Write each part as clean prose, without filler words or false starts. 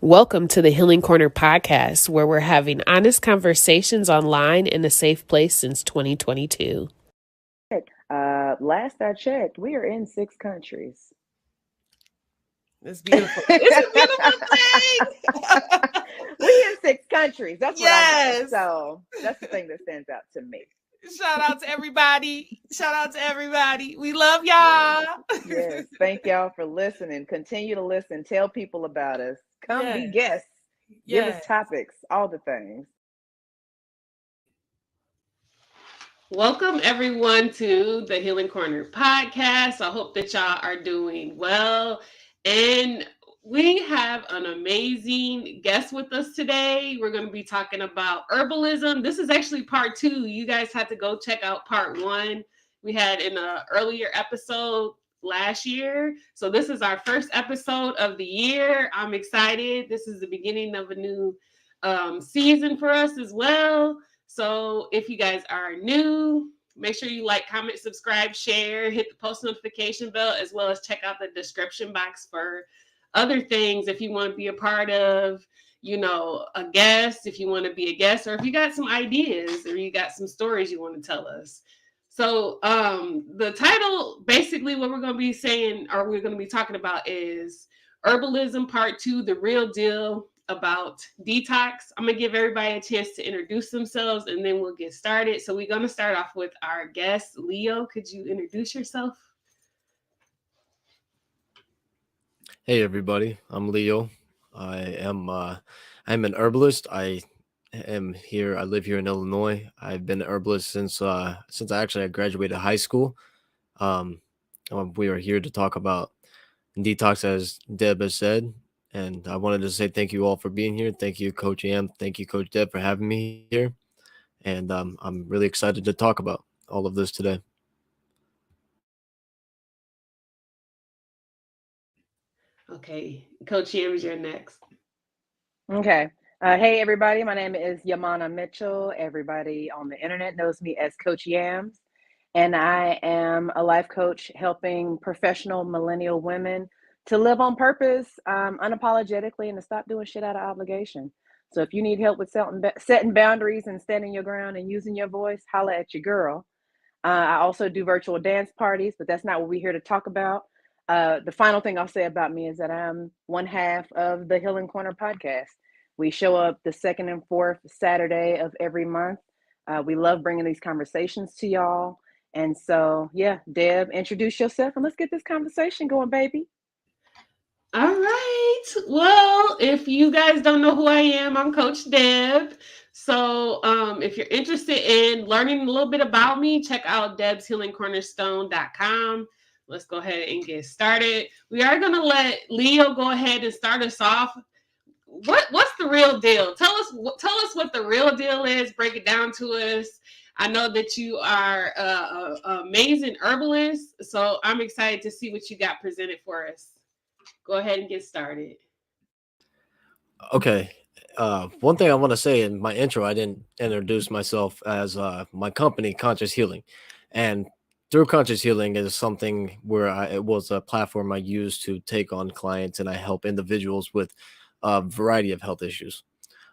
Welcome to the Healing Corner podcast, where we're having honest conversations online in a safe place since 2022. Last I checked, we are in 6 countries. It's beautiful. It's a beautiful thing. We in 6 countries. That's what I know. Yes. So that's the thing that stands out to me. Shout out to everybody. Shout out to everybody. We love y'all. Yes. Thank y'all for listening. Continue to listen. Tell people about us. Come be Yes. guests. Give us Yes. topics, all the things. Welcome everyone to the Healing Corner podcast. I hope that y'all are doing well. And we have an amazing guest with us today. We're going to be talking about herbalism. This is actually part 2. You guys had to go check out part 1. We had in an earlier episode last year. So this is our first episode of the year. I'm excited. This is the beginning of a new season for us as well. So if you guys are new, make sure you like, comment, subscribe, share, hit the post notification bell, as well as check out the description box for other things if you want to be a part of, a guest, if you want to be a guest, or if you got some ideas or you got some stories you want to tell us. So the title, basically what we're going to be saying, or we're going to be talking about, is Herbalism Part 2, The Real Deal, about Detox. I'm going to give everybody a chance to introduce themselves and then we'll get started. So we're going to start off with our guest, Leo. Could you introduce yourself? Hey everybody, I'm Leo. I'm an herbalist. I live here in Illinois. I've been an herbalist since I graduated high school. Um, we are here to talk about detox, as Deb has said, and I wanted to say thank you all for being here. Thank you, Coach Am. Thank you, Coach Deb, for having me here. And I'm really excited to talk about all of this today. Okay, Coach Yams, you're next. Okay. Hey, everybody. My name is Yamana Mitchell. Everybody on the internet knows me as Coach Yams. And I am a life coach helping professional millennial women to live on purpose unapologetically and to stop doing shit out of obligation. So if you need help with setting boundaries and standing your ground and using your voice, holla at your girl. I also do virtual dance parties, but that's not what we're here to talk about. The final thing I'll say about me is that I'm one half of the Healing Corner podcast. We show up the second and fourth Saturday of every month. We love bringing these conversations to y'all. And so, yeah, Deb, introduce yourself and let's get this conversation going, baby. All right. Well, if you guys don't know who I am, I'm Coach Deb. So if you're interested in learning a little bit about me, check out debshealingcornerstone.com. Let's go ahead and get started. We are going to let Leo go ahead and start us off. What's the real deal? Tell us what the real deal is. Break it down to us. I know that you are an amazing herbalist, so I'm excited to see what you got presented for us. Go ahead and get started. Okay. One thing I want to say in my intro, I didn't introduce myself as my company, Conscious Healing. And through Conscious Healing is something where it was a platform I use to take on clients and I help individuals with a variety of health issues.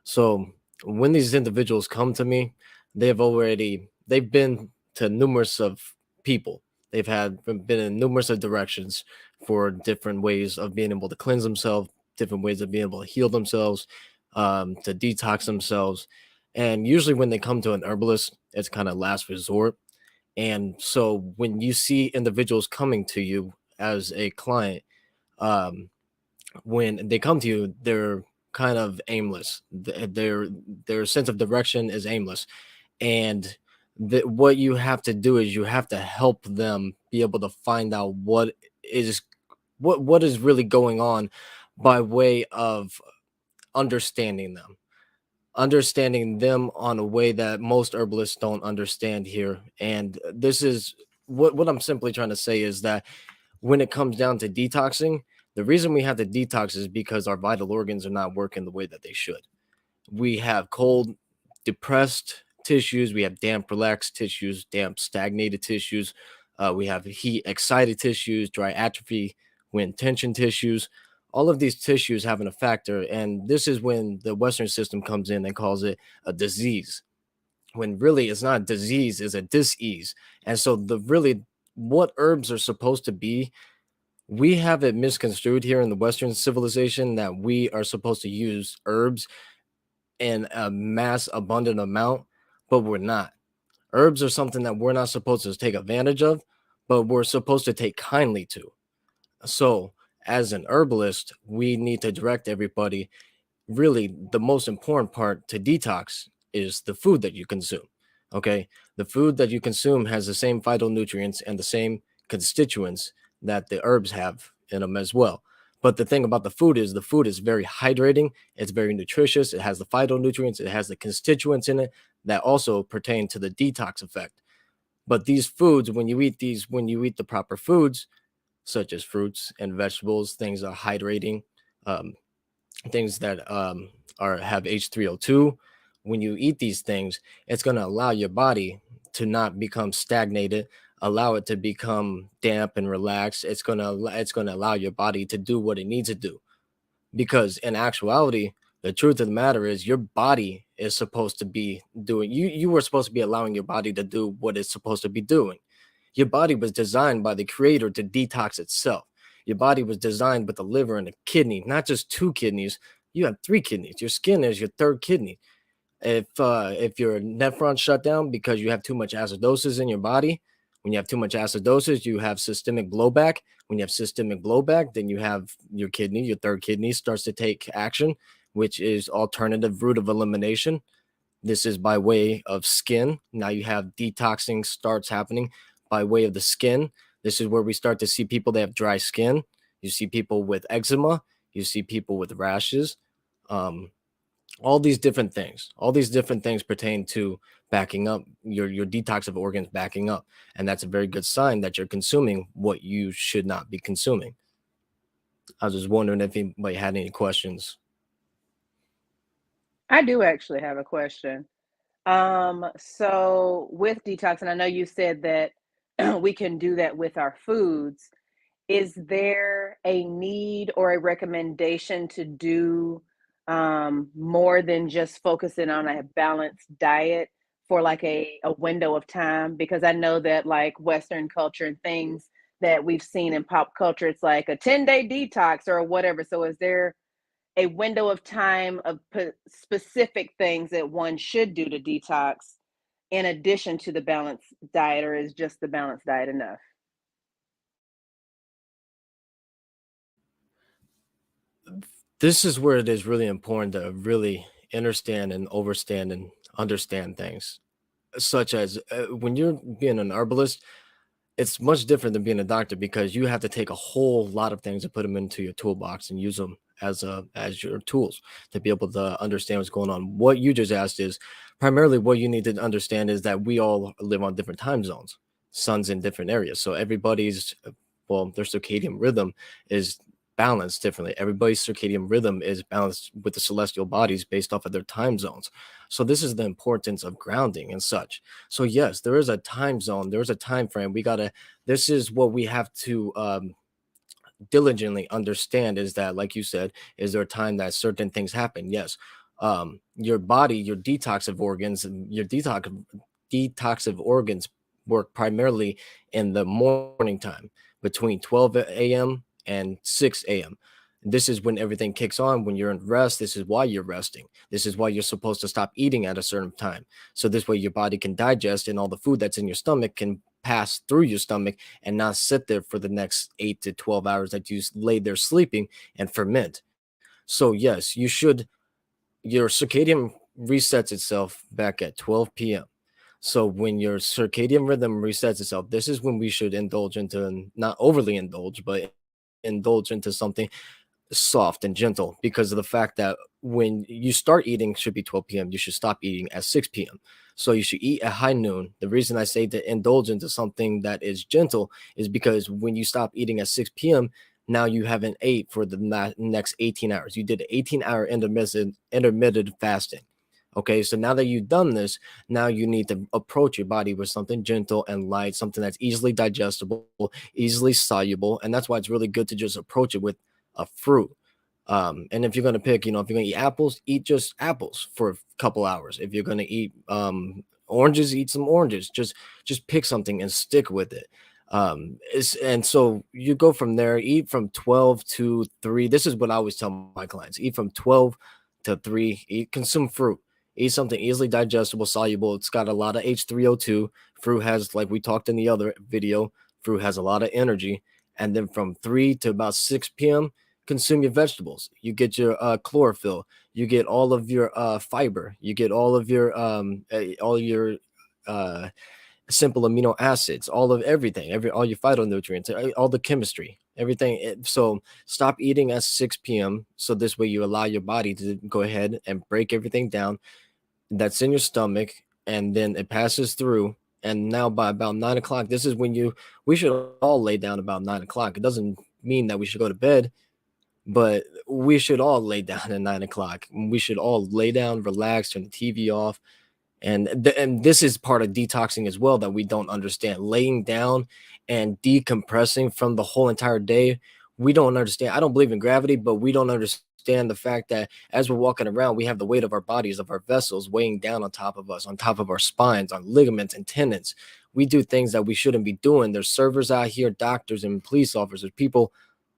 So when these individuals come to me, they've been to numerous of people. Been in numerous of directions for different ways of being able to cleanse themselves, different ways of being able to heal themselves, to detox themselves. And usually when they come to an herbalist, it's kind of last resort. And so when you see individuals coming to you as a client, um, when they come to you, they're kind of aimless. Their sense of direction is aimless. And what you have to do is you have to help them be able to find out is what is really going on by way of understanding them on a way that most herbalists don't understand here. And this is what I'm simply trying to say is that when it comes down to detoxing, the reason we have to detox is because our vital organs are not working the way that they should. We have cold, depressed tissues. We have damp, relaxed tissues, damp, stagnated tissues. We have heat, excited tissues, dry atrophy, wind tension tissues. all of these tissues having a factor. And this is when the Western system comes in and calls it a disease, when really it's not a disease, it's a dis-ease. And so the really what herbs are supposed to be, we have it misconstrued here in the Western civilization that we are supposed to use herbs in a mass abundant amount, but we're not. Herbs are something that we're not supposed to take advantage of, but we're supposed to take kindly to. So, as an herbalist, we need to direct everybody. Really, the most important part to detox is the food that you consume. Okay. The food that you consume has the same phytonutrients and the same constituents that the herbs have in them as well. But the thing about the food is very hydrating, it's very nutritious, it has the phytonutrients, it has the constituents in it that also pertain to the detox effect. But these foods, when you eat the proper foods, such as fruits and vegetables, things are hydrating, um, things that are have H3O2. When you eat these things, it's going to allow your body to not become stagnated, allow it to become damp and relaxed. It's going to allow your body to do what it needs to do, because in actuality, the truth of the matter is your body is supposed to be doing, you were supposed to be allowing your body to do what it's supposed to be doing. Your body was designed by the creator to detox itself. Your body was designed with a liver and a kidney, not just two kidneys. You have three kidneys. Your skin is your third kidney. If your nephron shut down because you have too much acidosis in your body, when you have too much acidosis, you have systemic blowback. When you have systemic blowback, then you have your kidney, your third kidney starts to take action, which is alternative route of elimination. This is by way of skin. Now you have detoxing starts happening by way of the skin. This is where we start to see people that have dry skin. You see people with eczema. You see people with rashes. Um, all these different things pertain to backing up your detox of organs, backing up, and that's a very good sign that you're consuming what you should not be consuming. I was just wondering if anybody had any questions. I do actually have a question. So with detox, and I know you said that we can do that with our foods. Is there a need or a recommendation to do more than just focusing on a balanced diet for like a window of time? Because I know that like Western culture and things that we've seen in pop culture, it's like a 10-day detox or whatever. So is there a window of time of specific things that one should do to detox in addition to the balanced diet, or is just the balanced diet enough? This is where it is really important to really understand and overstand and understand things, such as when you're being an herbalist, it's much different than being a doctor because you have to take a whole lot of things and put them into your toolbox and use them as your tools to be able to understand what's going on. What you just asked is primarily what you need to understand is that we all live on different time zones, suns in different areas. So everybody's well, their circadian rhythm is balanced differently. Everybody's circadian rhythm is balanced with the celestial bodies based off of their time zones. So this is the importance of grounding and such. So yes, there is a time zone, there is a time frame. We gotta. This is what we have to diligently understand, is that, like you said, is there a time that certain things happen? Yes. Your body, your detoxive organs, and your detoxive organs work primarily in the morning time between 12 a.m. and 6 a.m. This is when everything kicks on, when you're in rest. This is why you're resting. This is why you're supposed to stop eating at a certain time. So this way your body can digest and all the food that's in your stomach can pass through your stomach and not sit there for the next 8 to 12 hours that you lay there sleeping and ferment. So yes, you should, your circadian resets itself back at 12 p.m. So when your circadian rhythm resets itself, this is when we should indulge into, and not overly indulge, but indulge into something soft and gentle, because of the fact that when you start eating should be 12 p.m. You should stop eating at 6 p.m. So you should eat at high noon. The reason I say to indulge into something that is gentle is because when you stop eating at 6 p.m., now you haven't ate for the next 18 hours. You did an 18-hour intermittent fasting. Okay, so now that you've done this, now you need to approach your body with something gentle and light, something that's easily digestible, easily soluble. And that's why it's really good to just approach it with a fruit. And if you're gonna pick, if you're gonna eat apples, eat just apples for a couple hours. If you're gonna eat oranges, eat some oranges. Just pick something and stick with it. And so you go from there. Eat from 12 to 3. This is what I always tell my clients: eat from 12 to 3. Consume fruit. Eat something easily digestible, soluble. It's got a lot of H3O2. Fruit has, like we talked in the other video, fruit has a lot of energy. And then from 3 to about 6 p.m., consume your vegetables. You get your chlorophyll. You get all of your fiber. You get all your uh, simple amino acids, all of everything, all your phytonutrients, all the chemistry, everything. So stop eating at 6 p.m. So this way you allow your body to go ahead and break everything down that's in your stomach, and then it passes through. And now by about 9 o'clock, this is when we should all lay down about 9 o'clock. It doesn't mean that we should go to bed, but we should all lay down at 9 o'clock. We should all lay down, relax, turn the TV off. And this is part of detoxing as well that we don't understand. Laying down and decompressing from the whole entire day. We don't understand. I don't believe in gravity, but we don't understand the fact that as we're walking around, we have the weight of our bodies, of our vessels weighing down on top of us, on top of our spines, on ligaments and tendons. We do things that we shouldn't be doing. There's servers out here, doctors and police officers, people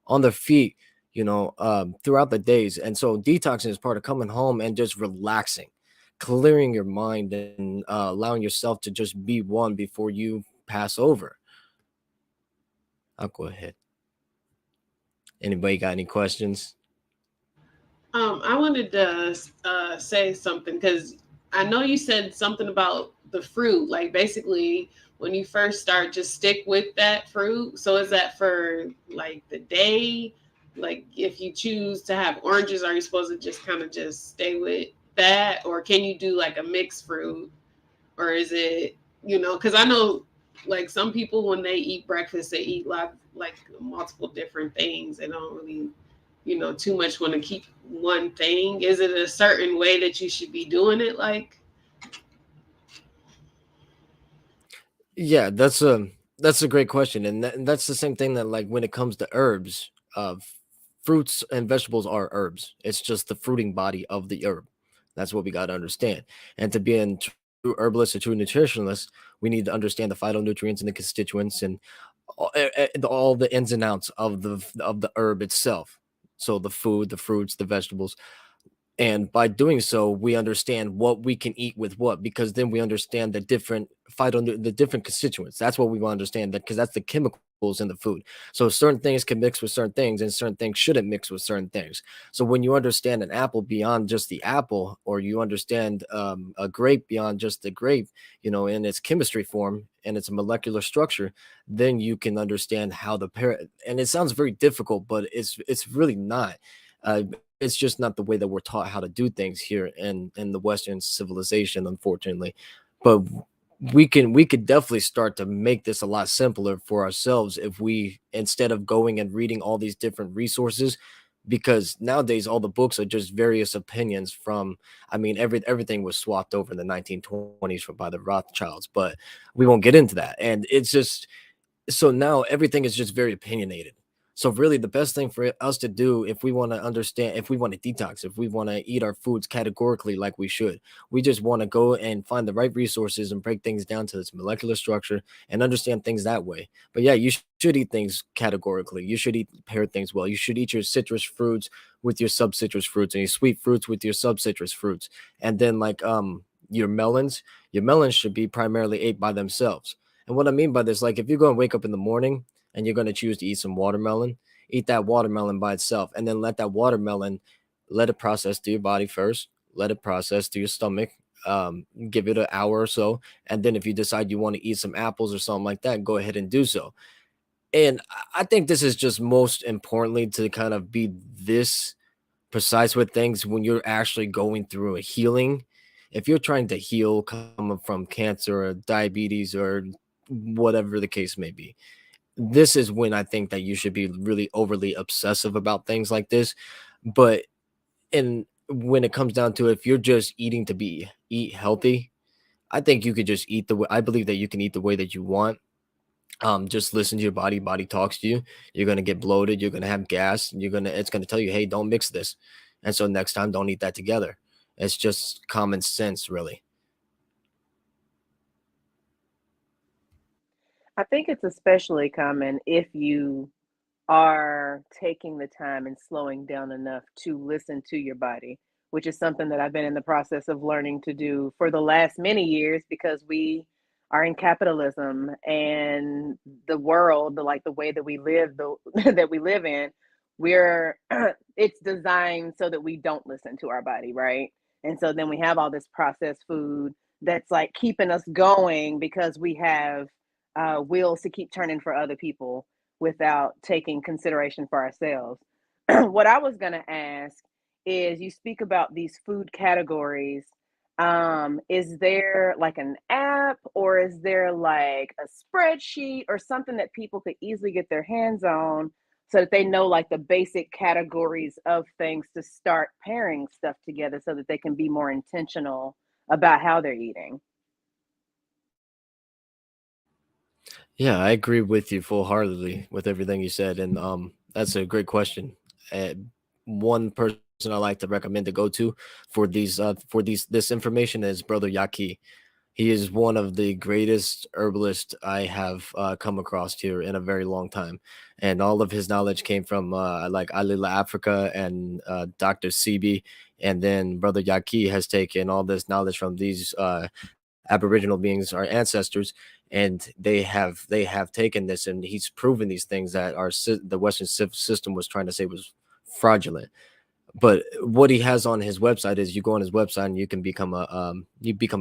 on their feet, throughout the days. And so detoxing is part of coming home and just relaxing, clearing your mind, and allowing yourself to just be one before you pass over. I'll go ahead. Anybody got any questions? I wanted to say something because I know you said something about the fruit. Like basically, when you first start, just stick with that fruit. So is that for like the day? Like if you choose to have oranges, are you supposed to just kind of just stay with that, or can you do like a mixed fruit, or is it Because I know like some people when they eat breakfast, they eat like multiple different things. They don't really too much want to keep one thing? Is it a certain way that you should be doing it? Like, Yeah, that's a great question, and that's the same thing that, like, when it comes to herbs, fruits and vegetables are herbs. It's just the fruiting body of the herb. That's what we got to understand. And to be a true herbalist, a true nutritionalist, we need to understand the phytonutrients and the constituents and all the ins and outs of the herb itself. So the food, the fruits, the vegetables, and by doing so we understand what we can eat with what, because then we understand the different constituents. That's what we want to understand, that because that's the chemicals in the food. So certain things can mix with certain things and certain things shouldn't mix with certain things. So when you understand an apple beyond just the apple, or you understand a grape beyond just the grape, in its chemistry form and its molecular structure, then you can understand how and it sounds very difficult, but it's really not. It's just not the way that we're taught how to do things here in the Western civilization, unfortunately. But we could definitely start to make this a lot simpler for ourselves if we, instead of going and reading all these different resources, because nowadays all the books are just various opinions from, I mean, everything was swapped over in the 1920s by the Rothschilds, but we won't get into that. And it's just, so now everything is just very opinionated. So really the best thing for us to do, if we want to understand, if we want to detox, if we want to eat our foods categorically like we should, we just want to go and find the right resources and break things down to its molecular structure and understand things that way. But yeah, you should eat things categorically. You should pair things well. You should eat your citrus fruits with your sub citrus fruits, and your sweet fruits with your sub citrus fruits. And then like your melons should be primarily ate by themselves. And what I mean by this, like if you're going to wake up in the morning and you're going to choose to eat some watermelon, eat that watermelon by itself, and then let that watermelon, let it process through your body first, let it process through your stomach, give it an hour or so. And then if you decide you want to eat some apples or something like that, go ahead and do so. And I think this is just most importantly to kind of be this precise with things when you're actually going through a healing. If you're trying to heal coming from cancer or diabetes or whatever the case may be, this is when I think that you should be really overly obsessive about things like this. But and when it comes down to it, if you're just eating to eat healthy, I think you could just eat I believe that you can eat the way that you want. Just listen to your body. Body talks to you. You're gonna get bloated. You're gonna have gas. It's gonna tell you, hey, don't mix this. And so next time, don't eat that together. It's just common sense, really. I think it's especially common if you are taking the time and slowing down enough to listen to your body, which is something that I've been in the process of learning to do for the last many years because we are in capitalism and the world, like the way that we live, the that we live in, we're it's designed so that we don't listen to our body, right? And so then we have all this processed food that's like keeping us going because we have wheels to keep turning for other people without taking consideration for ourselves. What I was going to ask is you speak about these food categories. Is there like an app or is there like a spreadsheet or something that people could easily get their hands on so that they know like the basic categories of things to start pairing stuff together so that they can be more intentional about how they're eating? Yeah, I agree with you full heartedly with everything you said, and that's a great question. One person I like to recommend to go to for this information is Brother Yaki. He is one of the greatest herbalists I have come across here in a very long time, and all of his knowledge came from like Alila Africa and Dr. Sebi, and then Brother Yaki has taken all this knowledge from these Aboriginal beings, our ancestors, and they have taken this and he's proven these things that the Western system was trying to say was fraudulent. But what he has on his website is you go on his website and you become a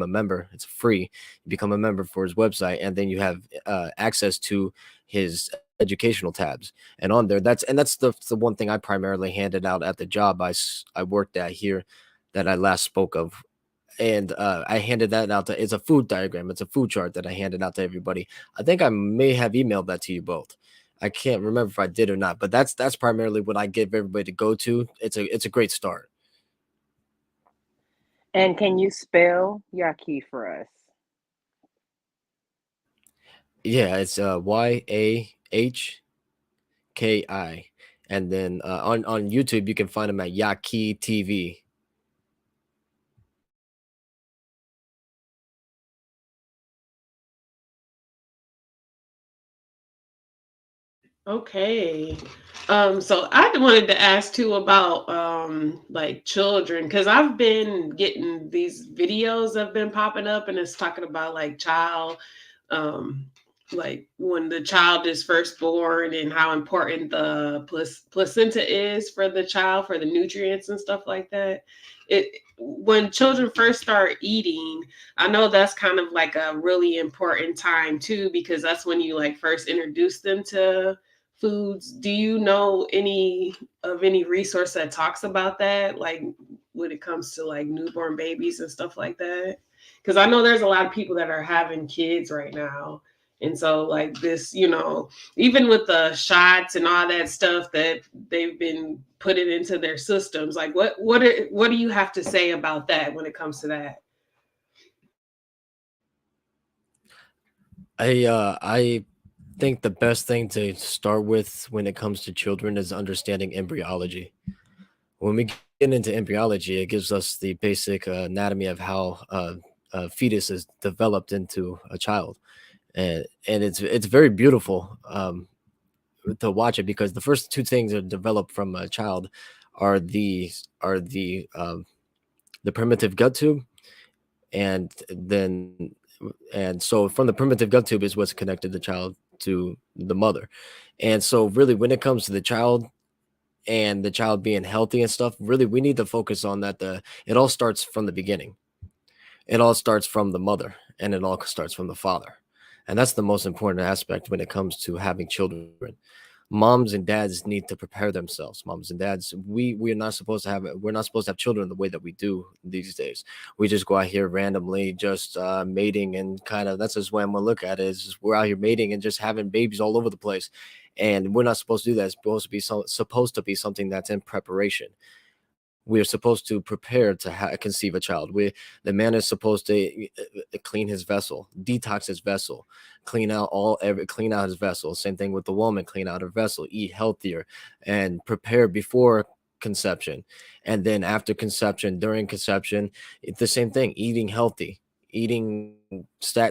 member. It's free. You become a member for his website, and then you have access to his educational tabs. And on there, that's the one thing I primarily handed out at the job I worked at here that I last spoke of. And I handed that out to. It's a food diagram. It's a food chart that I handed out to everybody. I think I may have emailed that to you both. I can't remember if I did or not, but that's primarily what I give everybody to go to. It's a great start. And can you spell Yaki for us? Yeah, it's YAHKI, and then on YouTube you can find them at Yaki TV. Okay. So I wanted to ask too about like children because I've been getting these videos that have been popping up and it's talking about like um like when the child is first born and how important the placenta is for the child for the nutrients and stuff like that. It when children first start eating, I know that's kind of like a really important time too because that's when you like first introduce them to foods. Do you know any resource that talks about that, like when it comes to like newborn babies and stuff like that? Because I know there's a lot of people that are having kids right now. And so like this, even with the shots and all that stuff that they've been putting into their systems, like what do you have to say about that when it comes to that? I think the best thing to start with when it comes to children is understanding embryology. When we get into embryology, it gives us the basic anatomy of how a fetus is developed into a child, and it's very beautiful to watch it because the first two things that develop from a child are the primitive gut tube, and then and so from the primitive gut tube is what's connected the child to the mother. And so really when it comes to the child and the child being healthy and stuff, really we need to focus on that. The It all starts from the beginning. It all starts from the mother and it all starts from the father. And that's the most important aspect when it comes to having children. Moms and dads need to prepare themselves. Moms and dads, we're not supposed to have children the way that we do these days. We just go out here randomly just mating, and kind of that's just way I'm gonna look at it, is just we're out here mating and just having babies all over the place. And we're not supposed to do that. It's supposed to be something that's in preparation. we are supposed to prepare to conceive a child. The man is supposed to clean his vessel, detox his vessel, clean out his vessel. Same thing with the woman, clean out her vessel, eat healthier, and prepare before conception, and then after conception, during conception, it's the same thing. Eating healthy, eating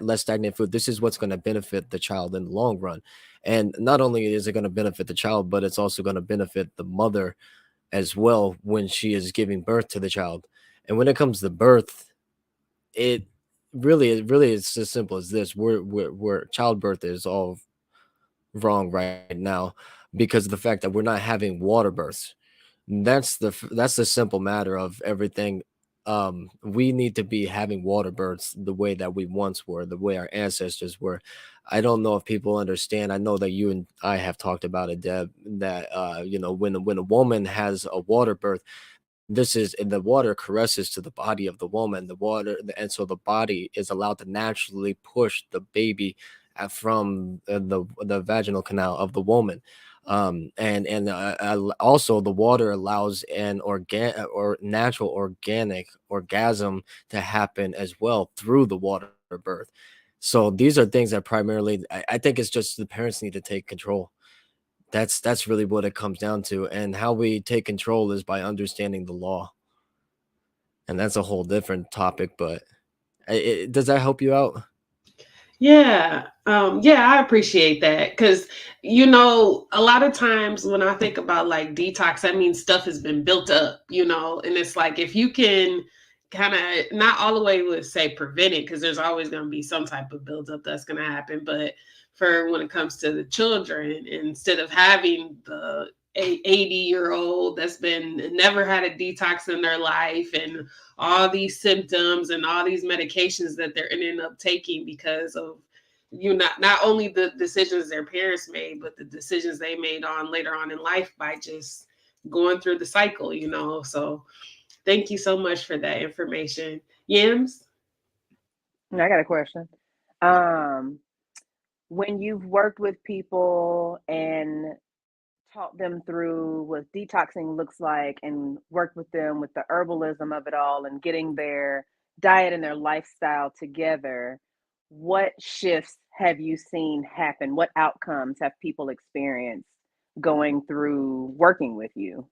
less stagnant food. This is what's going to benefit the child in the long run. And not only is it going to benefit the child, but it's also going to benefit the mother as well when she is giving birth to the child. And when it comes to birth, it really it's as simple as this. We're childbirth is all wrong right now because of the fact that we're not having water births. That's the simple matter of everything. We need to be having water births the way that we once were, the way our ancestors were. I don't know if people understand. I know that you and I have talked about it, Deb, that when a woman has a water birth, this is and the water caresses to the body of the woman, the water, and so the body is allowed to naturally push the baby from the vaginal canal of the woman. Also the water allows an or natural organic orgasm to happen as well through the water birth. So these are things that primarily I think it's just the parents need to take control. That's really what it comes down to, and how we take control is by understanding the law, and that's a whole different topic. But does that help you out? Yeah, yeah, I appreciate that because a lot of times when I think about like detox, that means stuff has been built up, and it's like if you can kind of not all the way would say prevent it because there's always going to be some type of buildup that's going to happen, but for when it comes to the children, instead of having the 80-year-old that's been never had a detox in their life and all these symptoms and all these medications that they're ending up taking because of not only the decisions their parents made, but the decisions they made on later on in life by just going through the cycle. So thank you so much for that information. Yams? I got a question. Um, when you've worked with people and taught them through what detoxing looks like and worked with them with the herbalism of it all and getting their diet and their lifestyle together, what shifts have you seen happen? What outcomes have people experienced going through working with you?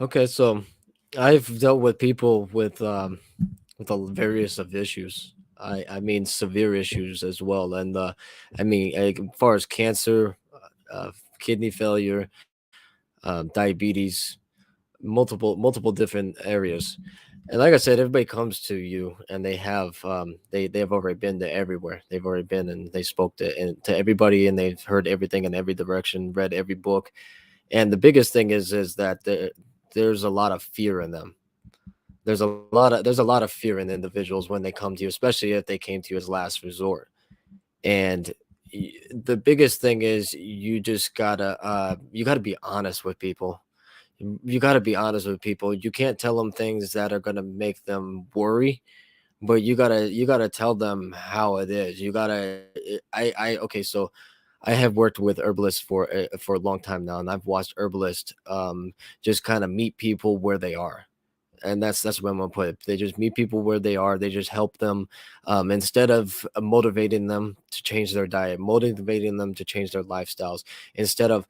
Okay, so I've dealt with people with a various of issues. I mean severe issues as well, and I mean as far as cancer, kidney failure, diabetes, multiple different areas. And like I said, everybody comes to you and they have already been to everywhere. They've already been and they spoke to everybody, and they've heard everything in every direction, read every book. And the biggest thing is that there's a lot of fear in them. There's a lot of fear in individuals when they come to you, especially if they came to you as last resort. And the biggest thing is you gotta be honest with people. You got to be honest with people. You can't tell them things that are going to make them worry, but you got to tell them how it is. You got to I okay, so I have worked with herbalists for a long time now, and I've watched herbalists just kind of meet people where they are. And that's where I'm gonna put it. They just meet people where they are. They just help them, instead of motivating them to change their diet, motivating them to change their lifestyles. Instead of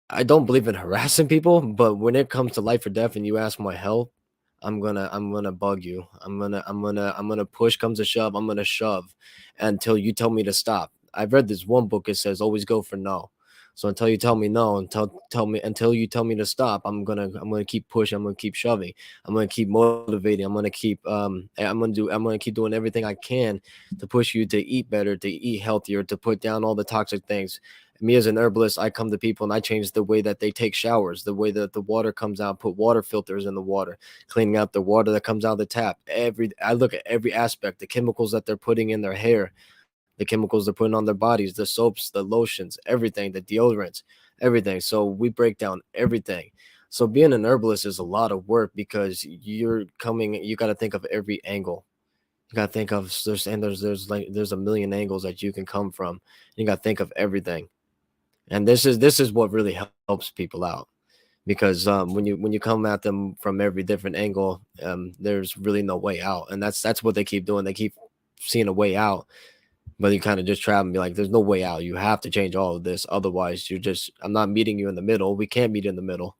I don't believe in harassing people, but when it comes to life or death and you ask my help, I'm gonna bug you. I'm gonna push comes to shove. I'm gonna shove until you tell me to stop. I've read this one book. It says always go for no. So until you tell me no, until you tell me to stop, I'm gonna keep pushing. I'm gonna keep shoving. I'm gonna keep motivating. I'm gonna keep doing everything I can to push you to eat better, to eat healthier, to put down all the toxic things. Me as an herbalist, I come to people and I change the way that they take showers, the way that the water comes out, put water filters in the water, cleaning out the water that comes out of the tap. I look at every aspect, the chemicals that they're putting in their hair, the chemicals they're putting on their bodies, the soaps, the lotions, everything, the deodorants, everything. So we break down everything. So being an herbalist is a lot of work because you got to think of every angle. You got to think of there's a million angles that you can come from. You got to think of everything. And this is what really helps people out, because when you come at them from every different angle, there's really no way out, and that's what they keep doing. They keep seeing a way out, but you kind of just trap and be like, there's no way out. You have to change all of this, otherwise you're just, I'm not meeting you in the middle. We can't meet in the middle.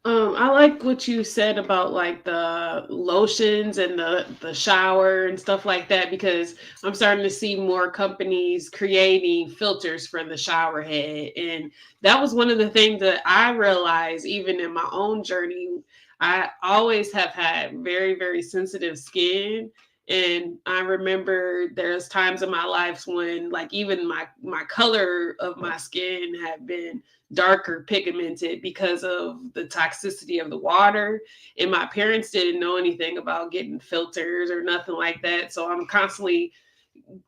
I like what you said about like the lotions and the shower and stuff like that, because I'm starting to see more companies creating filters for the shower head. And that was one of the things that I realized even in my own journey. I always have had very, very sensitive skin. And I remember there's times in my life when like even my color of my skin had been darker pigmented because of the toxicity of the water. And my parents didn't know anything about getting filters or nothing like that. So I'm constantly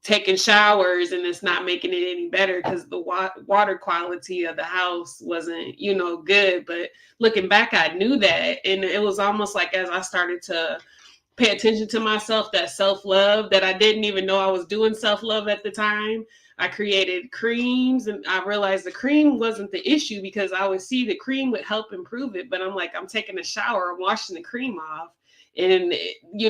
taking showers and it's not making it any better because the water quality of the house wasn't, good. But looking back, I knew that. And it was almost like as I started to pay attention to myself, that self-love that I didn't even know I was doing self-love at the time. I created creams and I realized the cream wasn't the issue because I would see the cream would help improve it. But I'm like, I'm taking a shower, I'm washing the cream off. And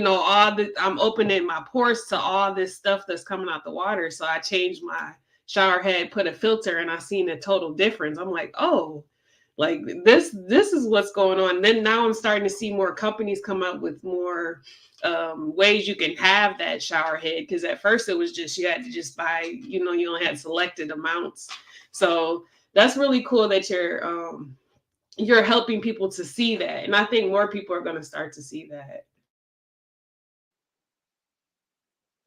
all the I'm opening my pores to all this stuff that's coming out the water. So I changed my shower head, put a filter, and I seen a total difference. I'm like, oh, like this is what's going on. And then now I'm starting to see more companies come up with more ways you can have that shower head, because at first it was just you had to just buy, you only had selected amounts. So that's really cool that you're helping people to see that, and I think more people are going to start to see that.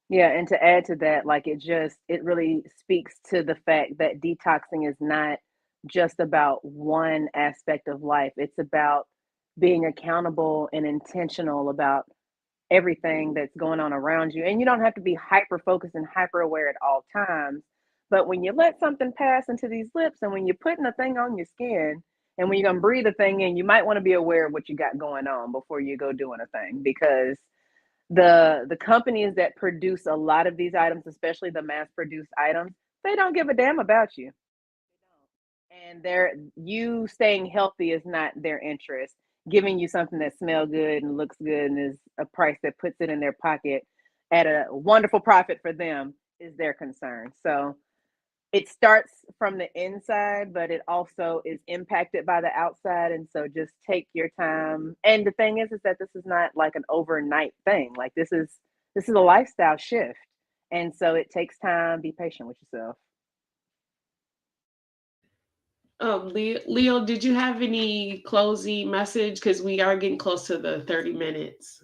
Yeah, and to add to that, like it really speaks to the fact that detoxing is not just about one aspect of life. It's about being accountable and intentional about everything that's going on around you. And you don't have to be hyper focused and hyper aware at all times. But when you let something pass into these lips and when you're putting a thing on your skin and when you're going to breathe a thing in, you might want to be aware of what you got going on before you go doing a thing, because the companies that produce a lot of these items, especially the mass produced items, they don't give a damn about you. And they're you staying healthy is not their interest. Giving you something that smells good and looks good and is a price that puts it in their pocket at a wonderful profit for them is their concern. So it starts from the inside, but it also is impacted by the outside. And so just take your time. And the thing is that this is not like an overnight thing. Like this is a lifestyle shift. And so it takes time. Be patient with yourself. Leo, did you have any closing message? Because we are getting close to the 30 minutes.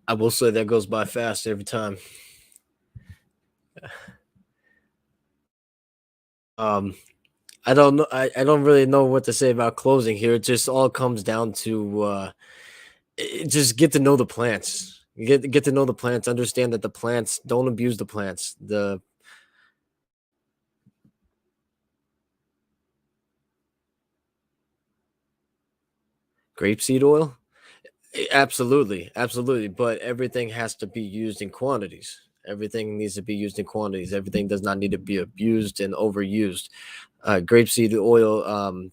I will say that goes by fast every time. um I don't know. I don't really know what to say about closing here. It just all comes down to just get to know the plants. Get to know the plants. Understand that the plants, don't abuse the plants. The grapeseed oil, absolutely, absolutely. But everything has to be used in quantities. Everything needs to be used in quantities. Everything does not need to be abused and overused. Grapeseed oil,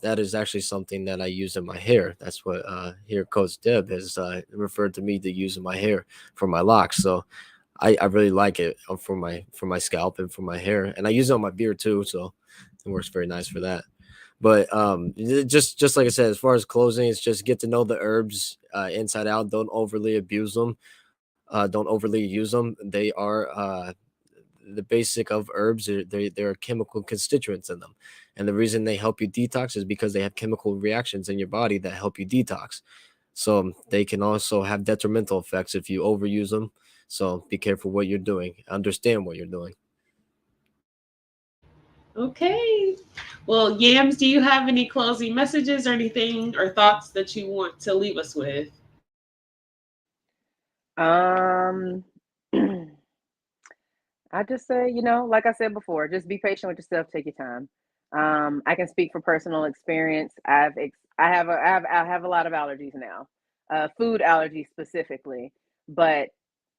that is actually something that I use in my hair. That's what here Coach Deb has referred to me to use in my hair for my locks. So I really like it for my scalp and for my hair, and I use it on my beard too. So it works very nice for that. But just like I said, as far as closing, it's just get to know the herbs inside out. Don't overly abuse them. Don't overly use them. They are the basic of herbs. There are chemical constituents in them, and the reason they help you detox is because they have chemical reactions in your body that help you detox. So they can also have detrimental effects if you overuse them. So be careful what you're doing. Understand what you're doing. Okay. Well, Yams, do you have any closing messages or anything or thoughts that you want to leave us with? Um, I just say, like I said before, just be patient with yourself. Take your time. I can speak from personal experience. I have a lot of allergies now, food allergies specifically, but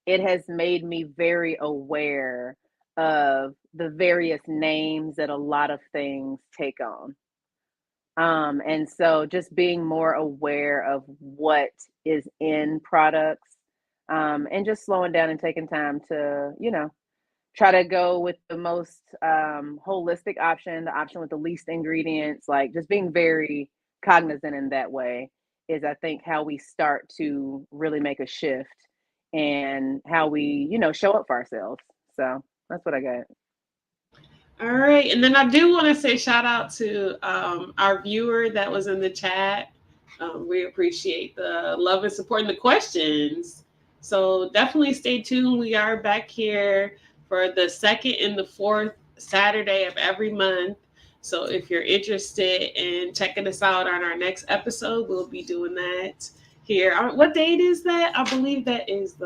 it has made me very aware of the various names that a lot of things take on. And so just being more aware of what is in products, and just slowing down and taking time to, try to go with the most holistic option, the option with the least ingredients, like just being very cognizant in that way is, I think, how we start to really make a shift and how we, show up for ourselves. So that's what I got. All right. And then I do want to say shout out to our viewer that was in the chat. We appreciate the love and support and the questions. So definitely stay tuned. We are back here for the second and the fourth Saturday of every month. So if you're interested in checking us out on our next episode, we'll be doing that here. What date is that? I believe that is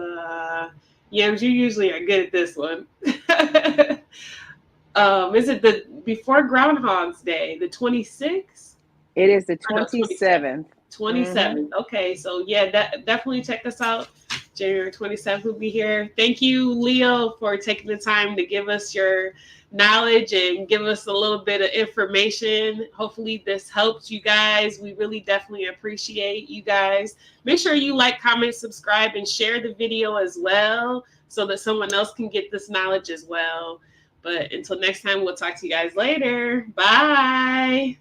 Yams, you usually are good at this one. Is it the before Groundhog's Day, the 26th? It is the Or no, 27th. 27th. Okay, so yeah, definitely check us out. January 27th will be here. Thank you, Leo, for taking the time to give us your knowledge and give us a little bit of information. Hopefully this helps you guys. We really definitely appreciate you guys. Make sure you like, comment, subscribe, and share the video as well so that someone else can get this knowledge as well. But until next time, we'll talk to you guys later. Bye.